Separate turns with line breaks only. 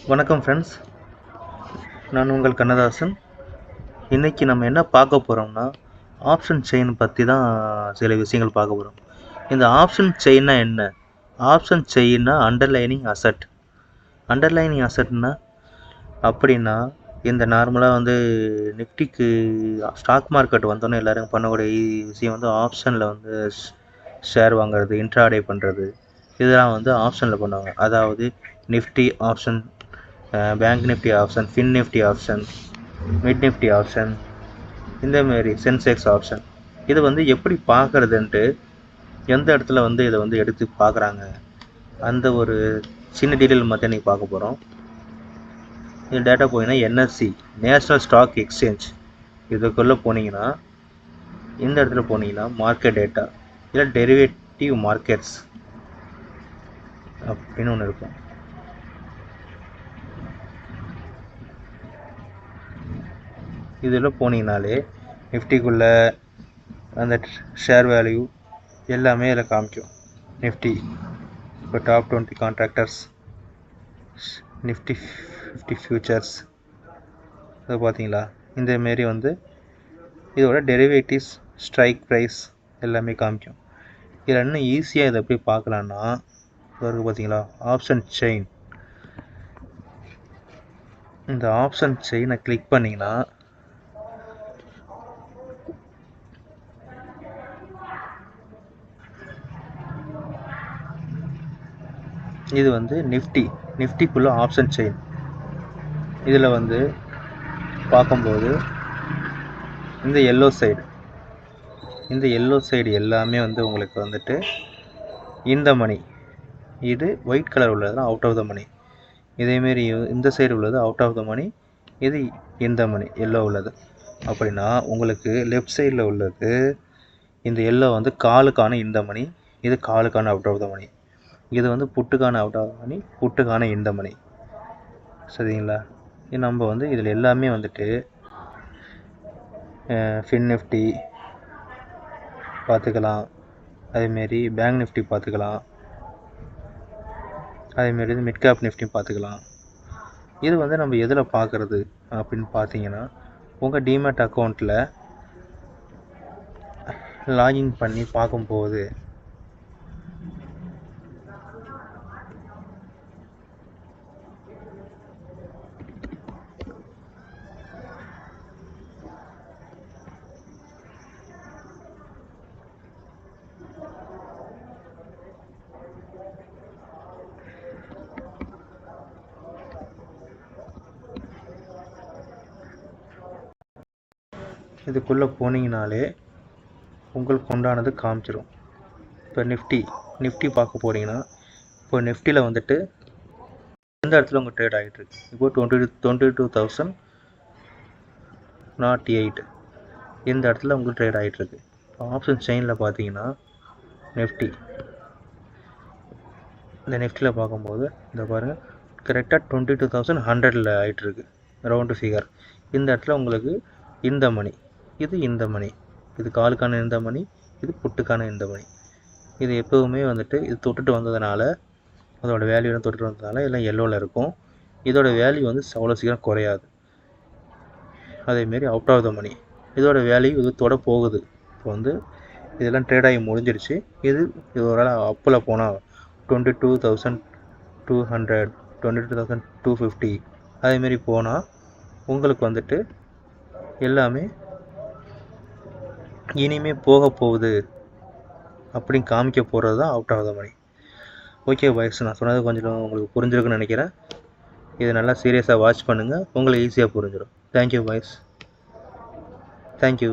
வணக்கம் ஃப்ரெண்ட்ஸ், நான் உங்கள் கண்ணதாசன். இன்றைக்கி நம்ம என்ன பார்க்க போகிறோம்னா, ஆப்ஷன் செயின் பற்றி தான் சில விஷயங்கள் பார்க்க போகிறோம். இந்த ஆப்ஷன் செயின்னா என்ன? ஆப்ஷன் செயின்னா அண்டர்லைனிங் அசட். அண்டர்லைனிங் அசட்னா அப்படின்னா, இந்த நார்மலாக நிஃப்டிக்கு ஸ்டாக் மார்க்கெட் வந்தோன்னே எல்லோரும் பண்ணக்கூடிய விஷயம் ஆப்ஷனில் ஷேர் வாங்குறது, இன்ட்ராடே பண்ணுறது, இதெல்லாம் ஆப்ஷனில் பண்ணுவாங்க. அதாவது Nifty option, bank Nifty option, fin Nifty option, mid Nifty option, இந்தமாரி சென்செக்ஸ் ஆப்ஷன். இது எப்படி பார்க்குறதுன்ட்டு எந்த இடத்துல இதை எடுத்து பார்க்குறாங்க, அந்த ஒரு சின்ன டீட்டெயில் மட்டும் இன்றைக்கி பார்க்க போகிறோம். இது டேட்டா போனீங்கன்னா என்எஸ்சி, நேஷ்னல் ஸ்டாக் எக்ஸ்சேஞ்ச், இதுக்குள்ளே போனீங்கன்னா இந்த இடத்துல போனீங்கன்னா மார்க்கெட் டேட்டா இல்லை டெரிவேட்டிவ் மார்க்கெட்ஸ் அப்படின்னு ஒன்று இருக்கும். இதில் போனீங்கனாலே நிஃப்டிக்குள்ளே அந்த ஷேர் வேல்யூ எல்லாமே இதில் காமிக்கும். நிஃப்டி இப்போ டாப் 20 கான்ட்ராக்டர்ஸ், நிஃப்டி 50 ஃபியூச்சர்ஸ், இது பார்த்தீங்களா? இந்தமாரி இதோட டெரிவேட்டிவ்ஸ், ஸ்ட்ரைக் ப்ரைஸ் எல்லாமே காமிக்கும். இதில் இன்னும் ஈஸியாக இதை எப்படி பார்க்கலான்னா, இருக்குது பார்த்தீங்களா, ஆப்ஷன் செயின். இந்த ஆப்ஷன் செயினை கிளிக் பண்ணிங்கன்னா இது நிஃப்டிக்குள்ளே ஆப்ஷன் செயின். இதில் பார்க்கும்போது இந்த எல்லோ சைடு எல்லாமே உங்களுக்கு இந்த மணி, இது ஒயிட் கலர் உள்ளது அவுட் ஆஃப் த மணி. இதேமாரி இந்த சைடு உள்ளது அவுட் ஆஃப் த மணி, இது இந்த மணி எல்லோ உள்ளது. அப்படின்னா உங்களுக்கு லெஃப்ட் சைடில் உள்ளது இந்த எல்லோ காலுக்கான இந்த மணி, இது காலுக்கான அவுட் ஆஃப் த மணி. இது புட்டுக்கான அவுட் ஆஃப் த மணி, புட்டுக்கான இந்த மணி. சரிங்களா? நம்ம இதில் எல்லாமே ஃபின் நிஃப்டி பார்த்துக்கலாம், அதேமாரி பேங்க் நிஃப்டி பார்த்துக்கலாம், அதேமாரி மிட் கேப் நிஃப்டி பார்த்துக்கலாம். இது நம்ம எதில் பார்க்குறது அப்படின்னு பார்த்தீங்கன்னா, உங்கள் டிமேட் அக்கௌண்ட்டில் லாகின் பண்ணி பார்க்கும்போது இதுக்குள்ளே போனீங்கனாலே உங்களுக்கு உண்டானது காமிச்சிடும். இப்போ நிஃப்டி பார்க்க போகிறீங்கன்னா, இப்போ நிஃப்டியில் எந்த இடத்துல உங்கள் ட்ரேட் ஆகிட்டுருக்கு? இப்போ 22,008 இந்த இடத்துல உங்களுக்கு ட்ரேட் ஆகிட்டுருக்கு. ஆப்ஷன் செயினில் பார்த்தீங்கன்னா இந்த நிஃப்டியில் பார்க்கும்போது இந்த பாருங்கள், கரெக்டாக 22,100 ஆகிட்டுருக்கு ரவுண்டு ஃபிகர். இந்த இடத்துல உங்களுக்கு இந்த மணி, இந்த மணி, இது காலுக்கான இந்த மணி, இது புட்டுக்கான இந்த மணி. இது எப்போவுமே இது தொட்டுட்டு வந்ததுனால, அதோட வேல்யூலாம் தொட்டுட்டு வந்ததுனால எல்லாம் எல்லோவில் இருக்கும். இதோட வேல்யூ அவ்வளோ சீக்கிரம் குறையாது. அதேமாரி அவுட் ஆஃப் த மணி, இதோட வேல்யூ இது தொட போகுது. இப்போ இதெல்லாம் ட்ரேட் ஆகி முடிஞ்சிருச்சு. இது ஒரு அப்பில் போனால் 22,200, 22,250 அதேமாரி போனால் உங்களுக்கு எல்லாமே இனிமேல் போக போகுது அப்படின்னு காமிக்க போகிறது தான் out of the money. Okay boys, நான் சொன்னது கொஞ்சம் உங்களுக்கு புரிஞ்சிருக்குன்னு நினைக்கிறேன். இதை நல்லா சீரியஸாக வாட்ச் பண்ணுங்கள், உங்களுக்கு ஈஸியாக புரிஞ்சிடும். Thank you boys, thank you.